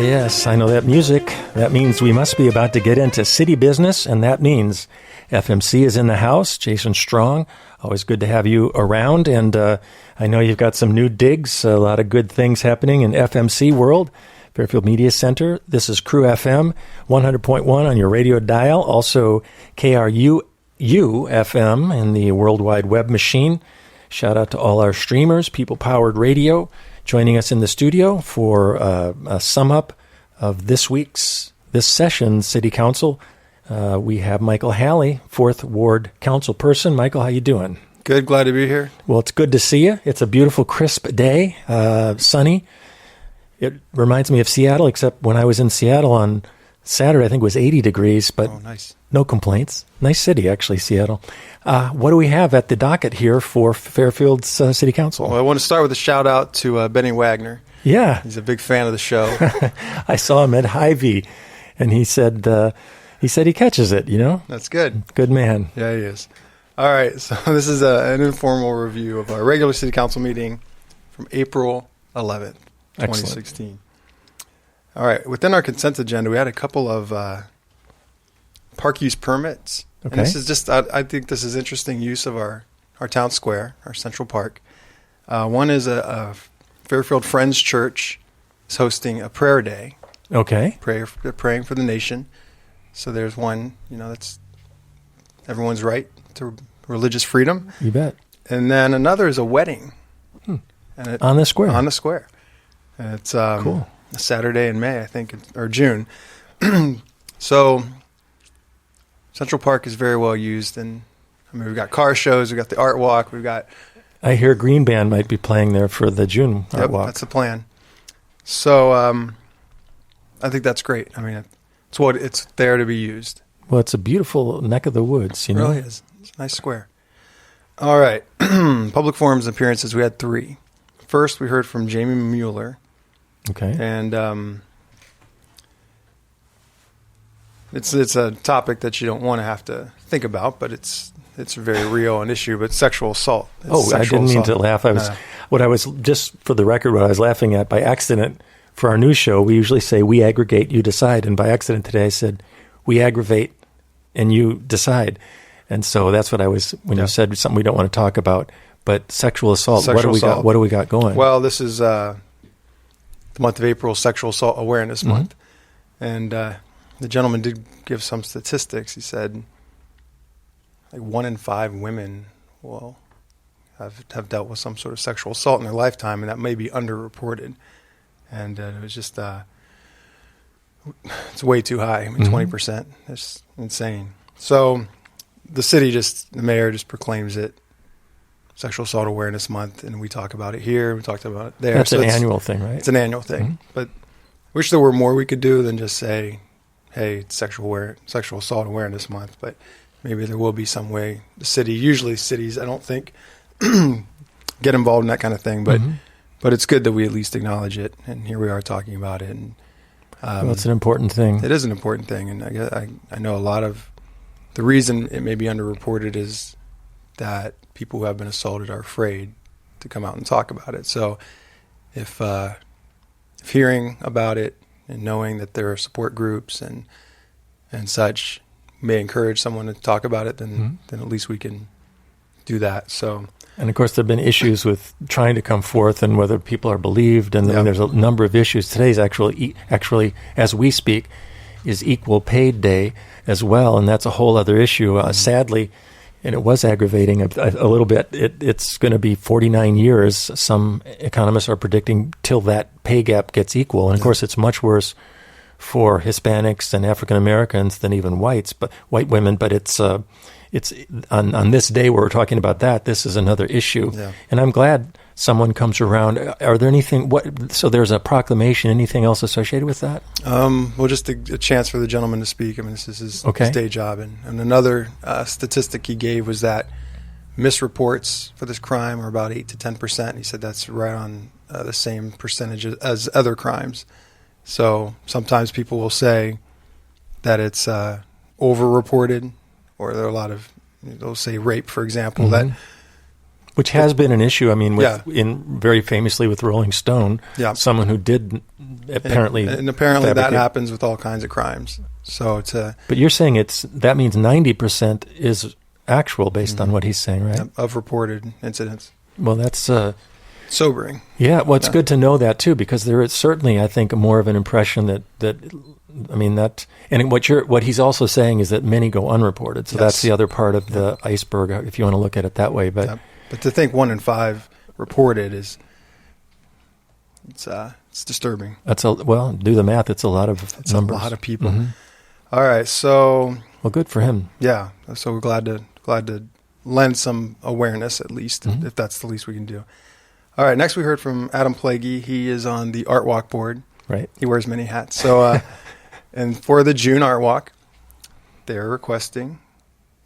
Yes, I know that music. That means we must be about to get into city business, and that means FMC is in the house. Jason Strong, always good to have you around, and I know you've got some new digs, a lot of good things happening in FMC world. Fairfield Media Center. This is KRUU-FM, 100.1 on your radio dial. Also, KRUU-FM in the World Wide Web machine. Shout out to all our streamers, People-Powered Radio, joining us in the studio for a sum-up of this session's City Council. We have Michael Halley, 4th Ward Council person. Michael, how you doing? Good, glad to be here. Well, it's good to see you. It's a beautiful, crisp day, sunny. It reminds me of Seattle, except when I was in Seattle on Saturday, I think it was 80 degrees, but nice. No complaints. Nice city, actually, Seattle. What do we have at the docket here for Fairfield's City Council? Well, I want to start with a shout-out to Benny Wagner. Yeah. He's a big fan of the show. I saw him at Hy-Vee, and he said he catches it, you know? That's good. Good man. Yeah, he is. All right, so this is an informal review of our regular City Council meeting from April 11th, 2016. Excellent. All right, within our consent agenda, we had a couple of park use permits. Okay. And this is just, I think this is interesting use of our town square, our central park. One is a Fairfield Friends Church is hosting a prayer day. Okay. They're praying for the nation. So there's one, that's everyone's right to religious freedom. You bet. And then another is a wedding. And on the square? On the square. And it's cool. A Saturday in May, I think, or June. So Central Park is very well used. And we've got car shows, we've got the art walk, we've got... I hear Green Band might be playing there for the June art walk. That's the plan. So I think that's great. I mean, it's there to be used. Well, it's a beautiful neck of the woods, you know? It really is. It's a nice square. All right. Public forums appearances, we had 3. First, we heard from Jamie Mueller. Okay. And it's a topic that you don't want to have to think about, but it's very real an issue, but sexual assault. I didn't mean to laugh. What I was, just for the record, what I was laughing at by accident for our news show, we usually say, we aggregate, you decide. And by accident today, I said, we aggravate and you decide. And so that's what I was, when you said something we don't want to talk about, but sexual assault, what do we got going? Well, this is the month of April, Sexual Assault Awareness Month. And the gentleman did give some statistics. He said, like 1 in 5 women will have dealt with some sort of sexual assault in their lifetime, and that may be underreported. And it was just, it's way too high. I mean, 20%. That's insane. So the mayor just proclaims it Sexual Assault Awareness Month, and we talk about it here, we talked about it there. That's an annual thing, right? It's an annual thing. But I wish there were more we could do than just say, hey, it's Sexual Assault Awareness Month, but maybe there will be some way. Usually cities, I don't think, get involved in that kind of thing, but it's good that we at least acknowledge it, and here we are talking about it. And well, it's an important thing. It is an important thing, and I know a lot of the reason it may be underreported is that people who have been assaulted are afraid to come out and talk about it. So if hearing about it and knowing that there are support groups and such may encourage someone to talk about it, then at least we can do that. So, and of course, there have been issues with trying to come forth and whether people are believed. And I mean, there's a number of issues. Today's actually, as we speak, is Equal Paid Day as well, and that's a whole other issue. Sadly, and it was aggravating a little bit. It's going to be 49 years. Some economists are predicting till that pay gap gets equal. And of course, it's much worse for Hispanics and African Americans than even white women. But it's on this day where we're talking about that. This is another issue, and I'm glad someone comes around. Are there anything? So there's a proclamation. Anything else associated with that? Well, just a chance for the gentleman to speak. I mean, this is his day job. And another statistic he gave was that misreports for this crime are about 8 to 10%. He said that's right on the same percentage as other crimes. So sometimes people will say that it's overreported, or there are a lot of, they'll say rape, for example, that Which has been an issue. I mean, very famously with Rolling Stone, someone who did apparently that happens with all kinds of crimes. So but you're saying that means 90% is actual based on what he's saying, right? Of reported incidents. Well, that's sobering. Yeah, well, it's good to know that too, because there is certainly, I think, more of an impression and what he's also saying is that many go unreported. So that's the other part of the iceberg, if you want to look at it that way. But to think 1 in 5 reported it's disturbing. Do the math. It's a lot of numbers. A lot of people. Mm-hmm. All right, so good for him. Yeah, so we're glad to lend some awareness, at least, if that's the least we can do. All right, next we heard from Adam Plaguey. He is on the Art Walk board. Right. He wears many hats. So, and for the June Art Walk, they're requesting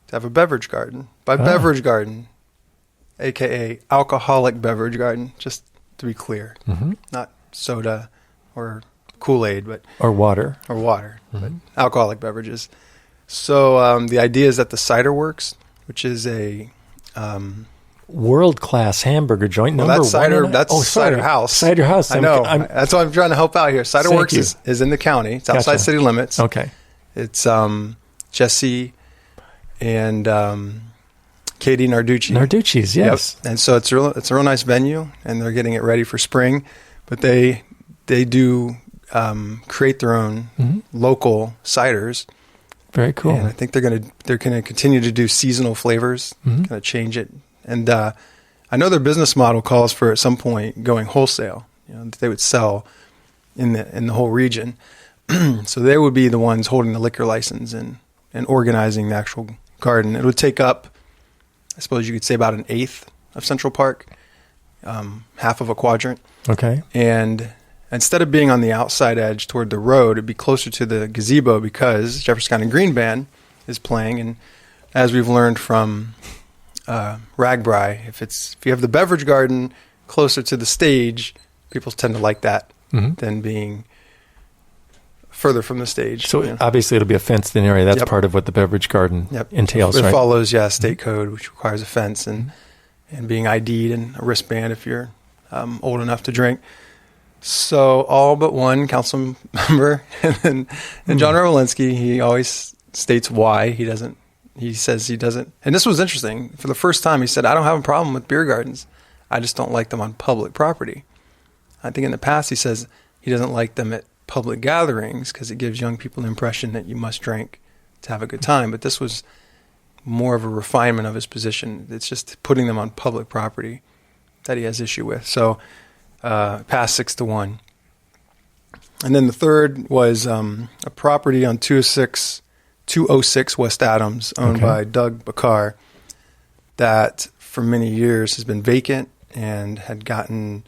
to have a beverage garden. By beverage garden, a.k.a. alcoholic beverage garden, just to be clear. Mm-hmm. Not soda or Kool-Aid, or water. But alcoholic beverages. So the idea is that the Cider Works, which is a world-class hamburger joint, number that's Cider, one. That's Cider House. Cider House. I know. That's why I'm trying to help out here. Cider Works is in the county. It's outside city limits. Okay. It's Jesse and Katie Narducci. Narducci's, yes. Yep. And so it's a real nice venue, and they're getting it ready for spring. But they do create their own local ciders. Very cool. And I think they're gonna continue to do seasonal flavors. Kind of change it. And I know their business model calls for at some point going wholesale. That they would sell in the whole region. So they would be the ones holding the liquor license and organizing the actual garden. It would take up, I suppose you could say, about an eighth of Central Park, half of a quadrant. Okay. And instead of being on the outside edge toward the road, it'd be closer to the gazebo because Jefferson County Green Band is playing. And as we've learned from Ragbri, if you have the beverage garden closer to the stage, people tend to like that than being further from the stage. So obviously it'll be a fenced-in area. That's part of what the beverage garden entails, right? It follows, state code, which requires a fence and being ID'd and a wristband if you're old enough to drink. So all but one council member and John Rowlinski, he always states why he doesn't. He says he doesn't. And this was interesting. For the first time, he said, I don't have a problem with beer gardens. I just don't like them on public property. I think in the past he says he doesn't like them at public gatherings because it gives young people the impression that you must drink to have a good time. But this was more of a refinement of his position. It's just putting them on public property that he has issue with. So passed 6-1. And then the third was a property on 206 West Adams, owned by Doug Bakar, that for many years has been vacant and had gotten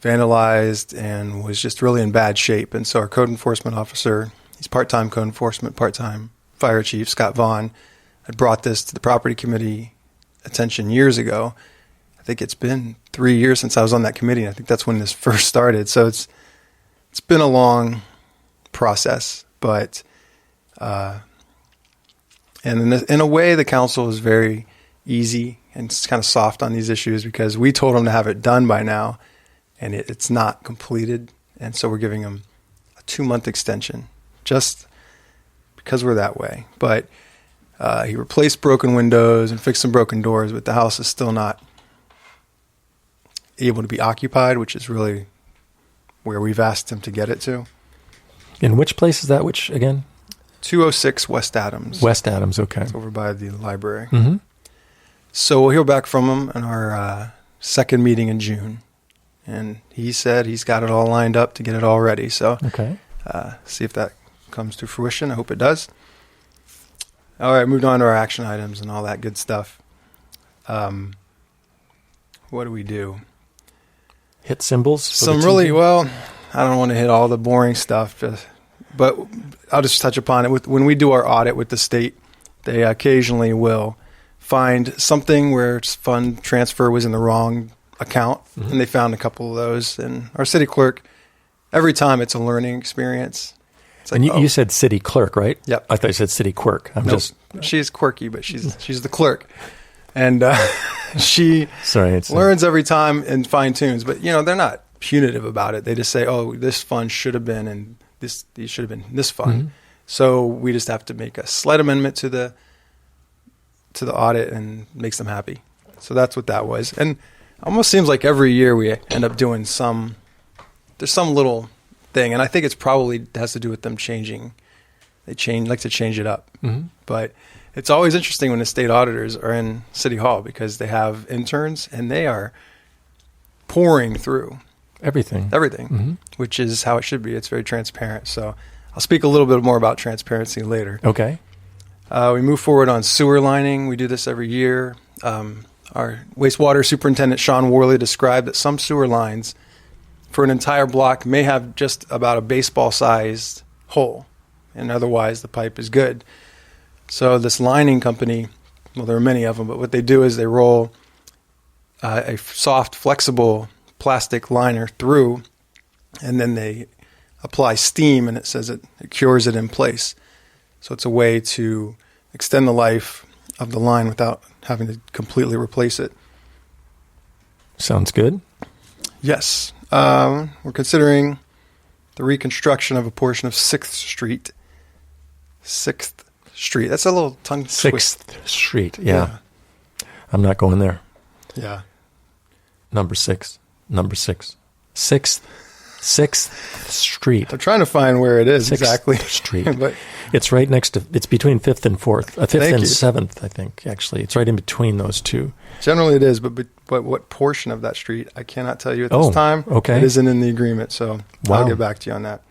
vandalized and was just really in bad shape. And so our code enforcement officer, he's part-time code enforcement, part-time fire chief, Scott Vaughn, had brought this to the property committee attention years ago. I think it's been 3 years since I was on that committee. And I think that's when this first started. So it's been a long process, but and in a way, the council is very easy and it's kind of soft on these issues because we told them to have it done by now, and it's not completed. And so we're giving them a 2-month extension just because we're that way. But he replaced broken windows and fixed some broken doors, but the house is still not able to be occupied, which is really where we've asked him to get it to. In which place is that? Which, again? 206 West Adams. West Adams, okay. It's over by the library. Mm-hmm. So we'll hear back from him in our second meeting in June. And he said he's got it all lined up to get it all ready. So see if that comes to fruition. I hope it does. All right, moved on to our action items and all that good stuff. What do we do? Hit symbols? I don't want to hit all the boring stuff, but I'll just touch upon it. When we do our audit with the state, they occasionally will find something where fund transfer was in the wrong account, and they found a couple of those. And our city clerk, every time it's a learning experience. It's like, and you said city clerk, right? Yep. I thought you said city quirk. She's quirky, but she's the clerk. And she Sorry, learns every time and fine tunes. But they're not punitive about it. They just say, "Oh, this fund should have been, and these should have been this fund." Mm-hmm. So we just have to make a slight amendment to the audit and makes them happy. So that's what that was. And almost seems like every year we end up doing there's some little thing, and I think it's probably has to do with them changing. They like to change it up. Mm-hmm. But it's always interesting when the state auditors are in City Hall because they have interns and they are pouring through everything, mm-hmm. which is how it should be. It's very transparent. So I'll speak a little bit more about transparency later. Okay. We move forward on sewer lining. We do this every year. Our wastewater superintendent, Sean Worley, described that some sewer lines for an entire block may have just about a baseball-sized hole, and otherwise the pipe is good. So this lining company, well, there are many of them, but what they do is they roll a soft, flexible plastic liner through, and then they apply steam, and it says it cures it in place. So it's a way to extend the life of the line without having to completely replace it. Sounds good. Yes. We're considering the reconstruction of a portion of 6th Street. 6th Street. That's a little tongue twist. 6th Street. Yeah. I'm not going there. Yeah. Number 6. 6th Street. I'm trying to find where it is 6th exactly. Street. But it's right next to, it's between 5th and 4th. 5th Thank and you. 7th, I think, actually. It's right in between those two. generally it is, but what portion of that street, I cannot tell you at this time. Okay. It isn't in the agreement, so Wow. I'll get back to you on that.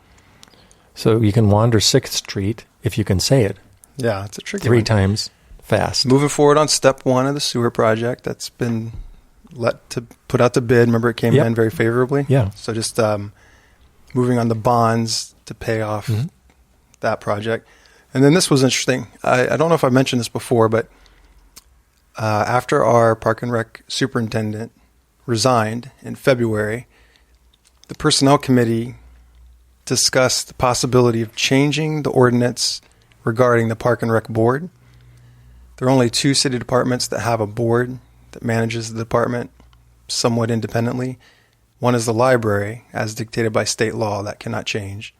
So you can wander 6th Street if you can say it Yeah, it's a tricky 3 one. times fast. Moving forward on step 1 of the sewer project, that's been put out to bid. Remember, it came Yep. in very favorably. Yeah. So just moving on the bonds to pay off Mhm. that project. And then this was interesting. I don't know if I mentioned this before, but after our Park and Rec superintendent resigned in February, the Personnel Committee discussed the possibility of changing the ordinance regarding the Park and Rec board. There are only 2 city departments that have a board that manages the department somewhat independently. One is the library, as dictated by state law, that cannot change.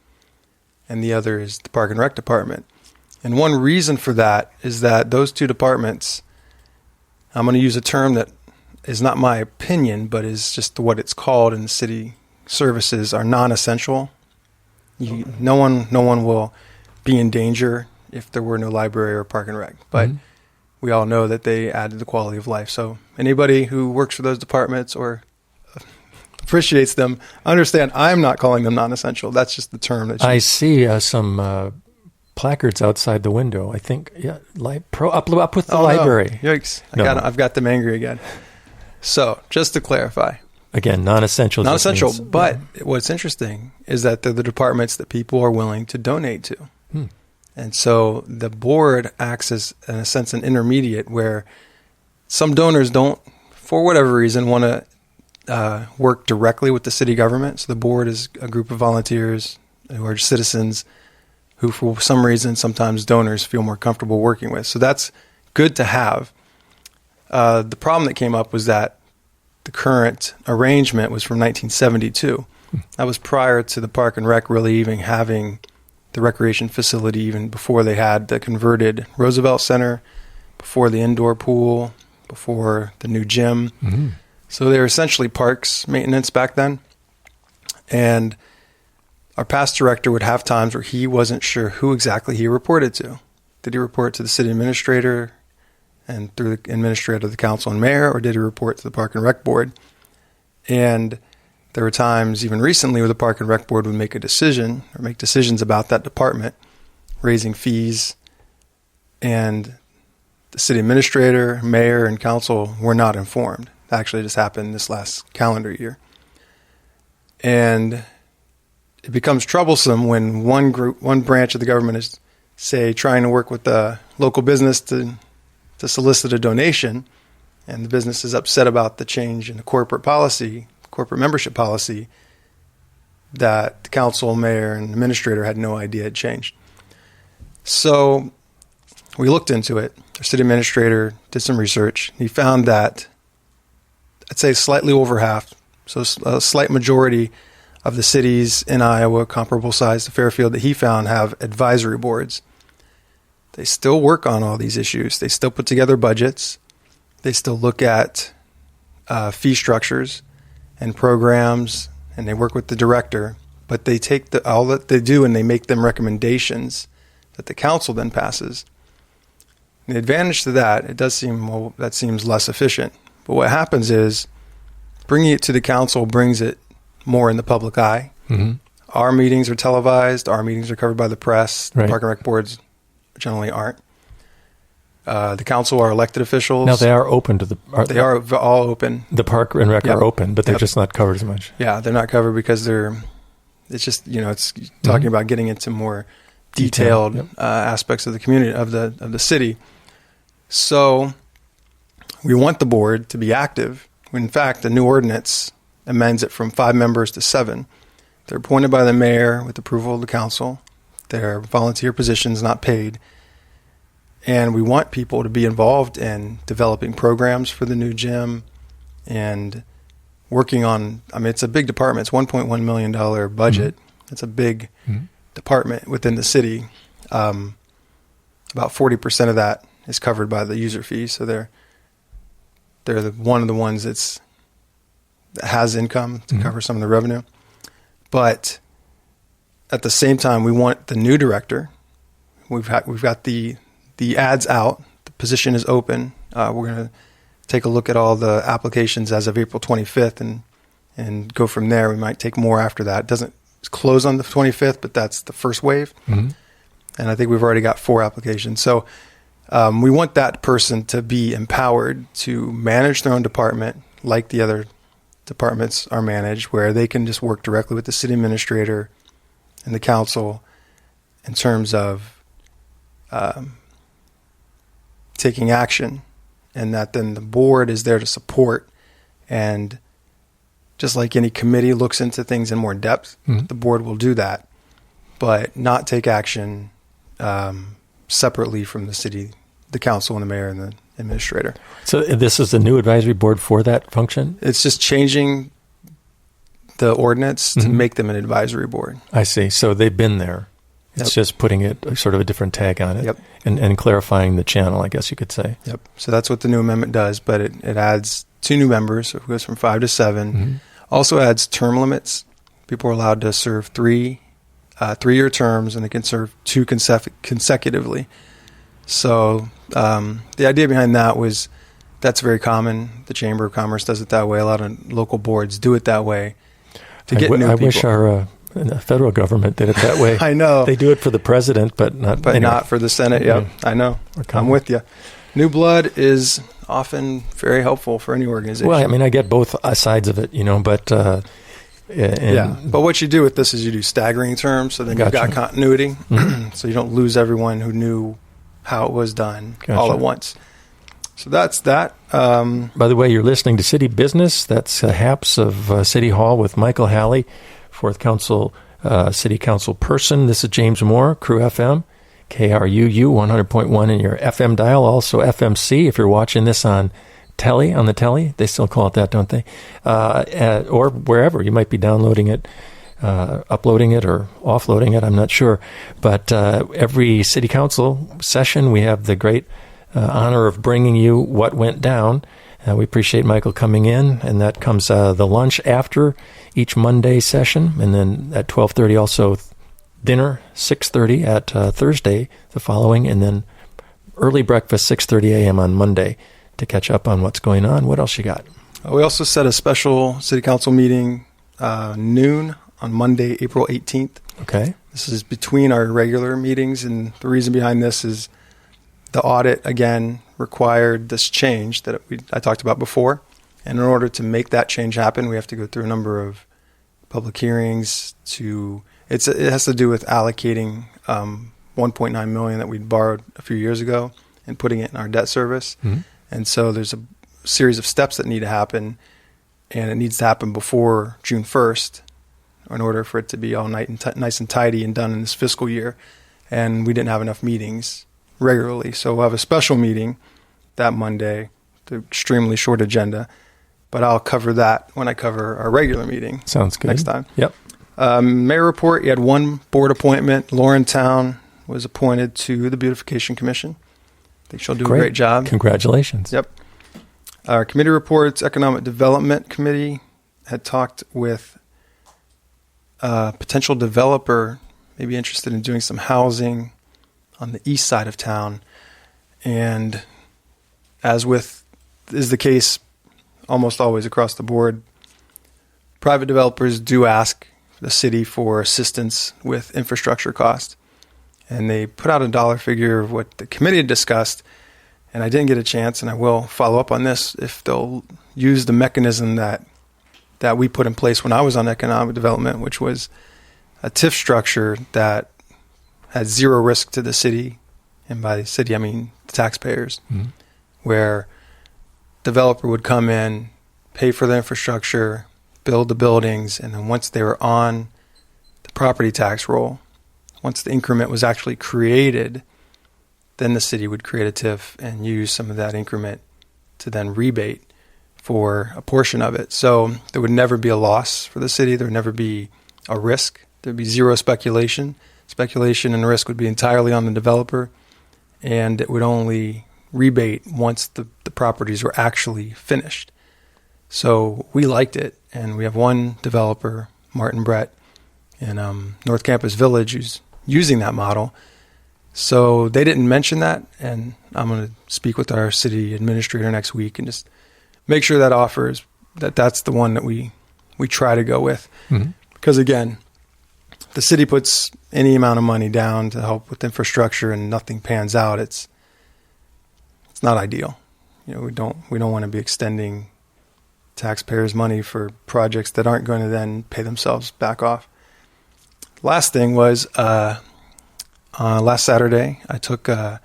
And the other is the Park and Rec department. And one reason for that is that those 2 departments, I'm going to use a term that is not my opinion, but is just what it's called in the city services, are non-essential. No one will be in danger if there were no library or Park and Rec. But we all know that they add to the quality of life. So anybody who works for those departments or appreciates them, understand I'm not calling them non-essential. That's just the term. That I see some placards outside the window. I think, yeah, up with the library. No. Yikes. No. I've got them angry again. So just to clarify. Again, non-essential. Non-essential. Means, but what's interesting is that they're the departments that people are willing to donate to. And so the board acts as, in a sense, an intermediate where some donors don't, for whatever reason, want to work directly with the city government. So the board is a group of volunteers who are citizens who, for some reason, sometimes donors feel more comfortable working with. So that's good to have. The problem that came up was that the current arrangement was from 1972. That was prior to the Park and Rec really even having the recreation facility, even before they had the converted Roosevelt Center, before the indoor pool, before the new gym. Mm-hmm. So they were essentially parks maintenance back then. And our past director would have times where he wasn't sure who exactly he reported to. Did he report to the city administrator and through the administrator of the council and mayor, or did he report to the Park and Rec board? And there were times, even recently, where the Park and Rec board would make a decision or make decisions about that department, raising fees, and the city administrator, mayor, and council were not informed. That actually just happened this last calendar year. And it becomes troublesome when one branch of the government is, say, trying to work with the local business to solicit a donation, and the business is upset about the change in the corporate membership policy that the council, mayor, and administrator had no idea had changed. So we looked into it. Our city administrator did some research. He found that I'd say slightly over half, so a slight majority of the cities in Iowa, comparable size to Fairfield, that he found have advisory boards. They still work on all these issues. They still put together budgets. They still look at fee structures and programs, and they work with the director. But they take all that they do and they make them recommendations that the council then passes. And the advantage to that, it does seem, well, that seems less efficient. But what happens is bringing it to the council brings it more in the public eye. Mm-hmm. Our meetings are televised. Our meetings are covered by the press. Right. The Park and Rec boards generally aren't. The council are elected officials. Now they are open to the. They are all open. The Park and Rec Yep. are open, but they're Yep. just not covered as much. Yeah, they're not covered because it's just, it's talking about getting into more detailed Yep. aspects of the community, of the city. So we want the board to be active. In fact, the new ordinance amends it from 5 members to 7. They're appointed by the mayor with approval of the council. They're volunteer positions, not paid. And we want people to be involved in developing programs for the new gym and working on, it's a big department. It's $1.1 million budget. Mm-hmm. It's a big department within the city. About 40% of that is covered by the user fee. So they're one of the ones that has income to cover some of the revenue. But at the same time, we want the new director. We've got the ads out. The position is open. We're going to take a look at all the applications as of April 25th and go from there. We might take more after that. It doesn't close on the 25th, but that's the first wave. Mm-hmm. And I think we've already got 4 applications. So we want that person to be empowered to manage their own department like the other departments are managed, where they can just work directly with the city administrator and the council in terms of taking action, and that then the board is there to support. And just like any committee looks into things in more depth, the board will do that, but not take action separately from the city, the council, and the mayor and the administrator. So this is the new advisory board for that function? It's just changing the ordinance to make them an advisory board. I see. So they've been there. It's just putting it sort of a different tag on it and clarifying the channel, I guess you could say. Yep. So that's what the new amendment does, but it adds 2 new members. So it goes from 5 to 7. Mm-hmm. Also adds term limits. People are allowed to serve 3 3-year terms, and they can serve 2 consecutively. So the idea behind that was that's very common. The Chamber of Commerce does it that way. A lot of local boards do it that way to get new people. I wish our federal government did it that way. I know. They do it for the president, but not not for the Senate. Yep, I know. I'm with you. New blood is often very helpful for any organization. Well, I get both sides of it, but... But what you do with this is you do staggering terms, so then you've got continuity, so you don't lose everyone who knew how it was done all at once. So that's that. By the way, you're listening to City Business. That's haps of City Hall with Michael Halley, 4th City Council person. This is James Moore, KRUU-FM, KRUU 100.1 in your FM dial, also FMC if you're watching this on the telly. They still call it that, don't they? Or wherever. You might be downloading it, uploading it, or offloading it. I'm not sure. But every city council session, we have the great honor of bringing you what went down. We appreciate Michael coming in, and that comes the lunch after each Monday session, and then at 12:30 also dinner, 6:30 at Thursday the following, and then early breakfast, 6:30 a.m. on Monday, to catch up on what's going on. What else you got? We also set a special city council meeting noon on Monday, April 18th. Okay. This is between our regular meetings, and the reason behind this is the audit, again, required this change that I talked about before. And in order to make that change happen, we have to go through a number of public hearings. It has to do with allocating $1.9 million that we borrowed a few years ago and putting it in our debt service. Mm-hmm. And so there's a series of steps that need to happen, and it needs to happen before June 1st in order for it to be all nice and tidy and done in this fiscal year. And we didn't have enough meetings regularly. So we'll have a special meeting that Monday, the extremely short agenda, but I'll cover that when I cover our regular meeting. Sounds good. Next time. Yep. Mayor report, you had one board appointment. Lauren Town was appointed to the Beautification Commission. I think she'll do a great job. Congratulations. Yep. Our committee reports, Economic Development Committee had talked with a potential developer, maybe interested in doing some housing on the east side of town. And as is the case almost always across the board, private developers do ask the city for assistance with infrastructure costs. And they put out a dollar figure of what the committee had discussed, and I didn't get a chance, and I will follow up on this, if they'll use the mechanism that we put in place when I was on economic development, which was a TIF structure that had zero risk to the city, and by the city I mean the taxpayers, where developer would come in, pay for the infrastructure, build the buildings, and then once they were on the property tax roll, once the increment was actually created, then the city would create a TIF and use some of that increment to then rebate for a portion of it. So there would never be a loss for the city. There would never be a risk. There would be zero speculation. Speculation and risk would be entirely on the developer, and it would only rebate once the properties were actually finished. So we liked it, and we have one developer, Martin Brett, in North Campus Village, who's using that model. So they didn't mention that, and I'm going to speak with our city administrator next week and just make sure that offers that's the one that we try to go with. Mm-hmm. Because again, the city puts any amount of money down to help with infrastructure and nothing pans out, it's not ideal. We don't want to be extending taxpayers' money for projects that aren't going to then pay themselves back off. Last thing was last Saturday, I took the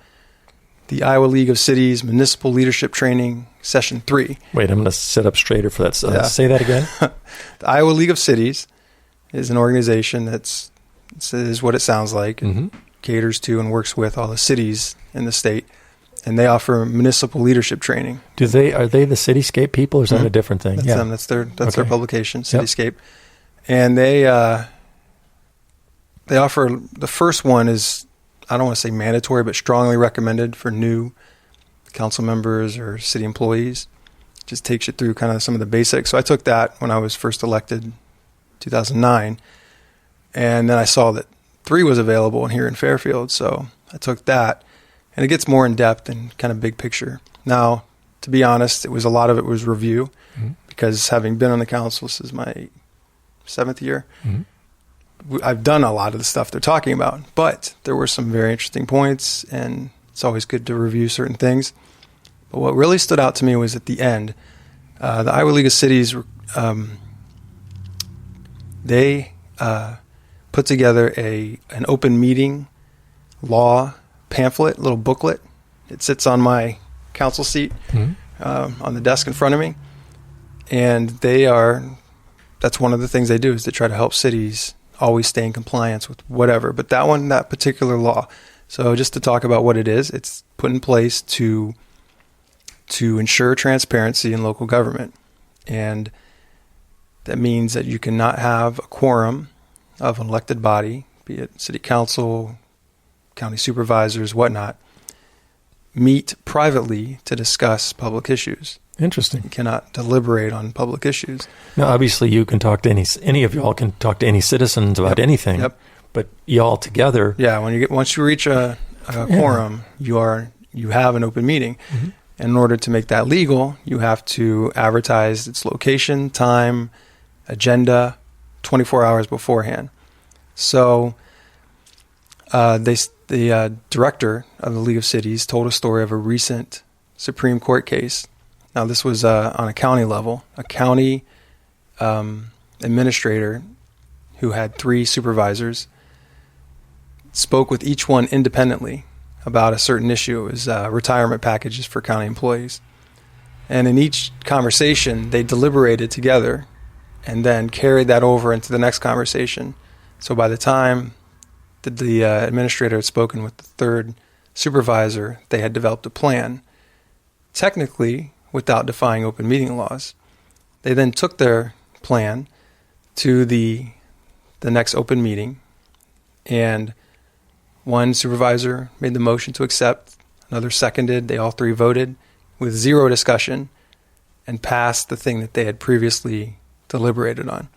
Iowa League of Cities Municipal Leadership Training Session 3. Wait, I'm going to sit up straighter for that. Say that again. The Iowa League of Cities is an organization is what it sounds like. Mm-hmm. It caters to and works with all the cities in the state, and they offer municipal leadership training. Are they the Cityscape people, or is that a different thing? That's them. That's their publication, Cityscape. Yep. And they offer, the first one is, I don't want to say mandatory, but strongly recommended for new council members or city employees. Just takes you through kind of some of the basics. So I took that when I was first elected, 2009, and then I saw that 3 was available here in Fairfield, so I took that, and it gets more in depth and kind of big picture. Now, to be honest, a lot of it was review, because having been on the council, this is my 7th year. I've done a lot of the stuff they're talking about, but there were some very interesting points, and it's always good to review certain things. But what really stood out to me was at the end, the Iowa League of Cities, they put together an open meeting law pamphlet, little booklet. It sits on my council seat on the desk in front of me, and that's one of the things they do, is to try to help cities always stay in compliance with whatever. But that particular law. So just to talk about what it is, it's put in place to ensure transparency in local government. And that means that you cannot have a quorum of an elected body, be it city council, county supervisors, whatnot, meet privately to discuss public issues. Interesting. You cannot deliberate on public issues. Now, obviously, you can talk to any of y'all can talk to any citizens about anything. Yep. But y'all together. Yeah. Once you reach a quorum, you have an open meeting. Mm-hmm. And in order to make that legal, you have to advertise its location, time, agenda, 24 hours beforehand. So, the director of the League of Cities told a story of a recent Supreme Court case. Now, this was on a county level. A county administrator who had 3 supervisors spoke with each one independently about a certain issue. It was retirement packages for county employees. And in each conversation, they deliberated together and then carried that over into the next conversation. So by the time the administrator had spoken with the 3rd supervisor, they had developed a plan, technically without defying open meeting laws. They then took their plan to the next open meeting, and one supervisor made the motion to accept, another seconded, they all three voted with zero discussion and passed the thing that they had previously deliberated on.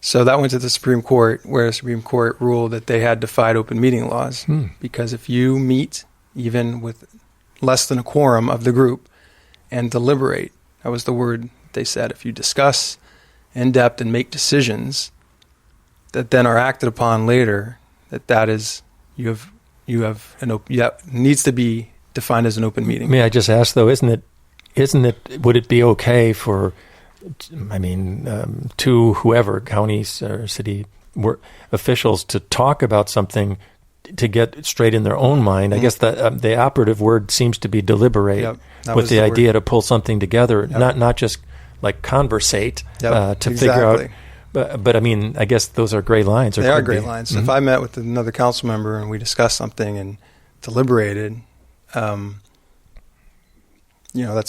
So that went to the Supreme Court, where the Supreme Court ruled that they had defied open meeting laws, because if you meet even with less than a quorum of the group and deliberate, that was the word they said, if you discuss in depth and make decisions that then are acted upon later, that is, needs to be defined as an open meeting. May I just ask, though, would it be okay for, to whoever, counties or city officials, to talk about something to get straight in their own mind? I guess that the operative word seems to be deliberate, with the idea to pull something together, not just like conversate figure out. But I guess those are gray lines. They are gray lines. Mm-hmm. If I met with another council member and we discussed something and deliberated, that's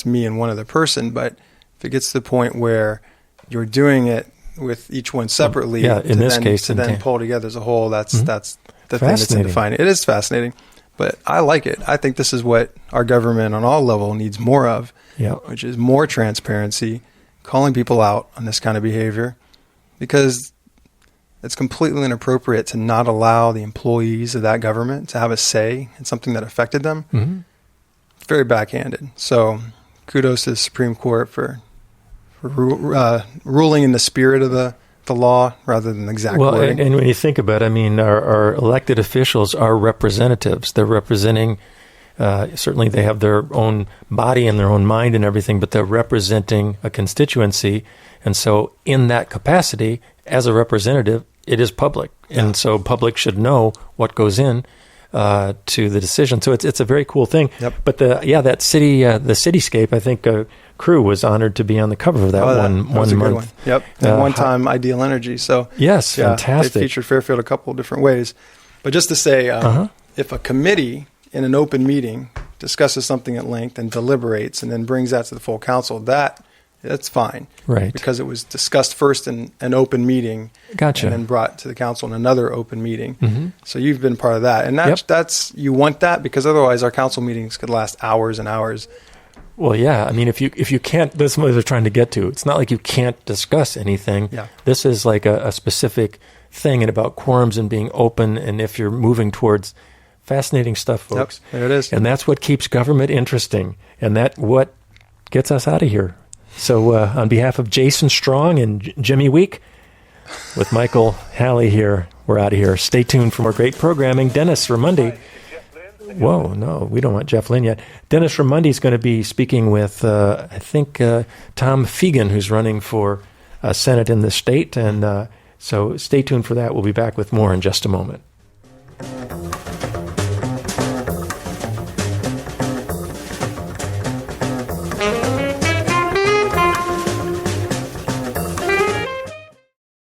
me and one other person. But if it gets to the point where you're doing it with each one separately, in this case, to then pull together as a whole, that's the thing that's defining. It is fascinating, but I like it. I think this is what our government on all level needs more of, which is more transparency, calling people out on this kind of behavior, because it's completely inappropriate to not allow the employees of that government to have a say in something that affected them. Mm-hmm. It's very backhanded. So kudos to the Supreme Court for ruling in the spirit of the law rather than the exact wording. And when you think about it, our elected officials are representatives. They're representing, certainly they have their own body and their own mind and everything, but they're representing a constituency. And so in that capacity, as a representative, it is public. Yeah. And so public should know what goes in to the decision. So it's a very cool thing. Yep. But that city, the cityscape, I think KRUU was honored to be on the cover of that one was a month. Good one. Yep. And one time Ideal Energy. So yes, fantastic. They featured Fairfield a couple of different ways. But just to say, if a committee in an open meeting discusses something at length and deliberates and then brings that to the full council, that's fine. Right. Because it was discussed first in an open meeting. Gotcha. And then brought to the council in another open meeting. Mm-hmm. So you've been part of that. And that's you want that, because otherwise our council meetings could last hours and hours. Well, yeah. If you can't, this is what they're trying to get to. It's not like you can't discuss anything. Yeah. This is like a specific thing and about quorums and being open, and if you're moving towards fascinating stuff, folks. Yep, there it is. And that's what keeps government interesting, and that what gets us out of here. So on behalf of Jason Strong and Jimmy Week, with Michael Halley here, we're out of here. Stay tuned for more great programming. Dennis Ramundi. Whoa, no, we don't want Jeff Lynn yet. Dennis Ramundi is going to be speaking with, Tom Fegan, who's running for Senate in the state. And so stay tuned for that. We'll be back with more in just a moment.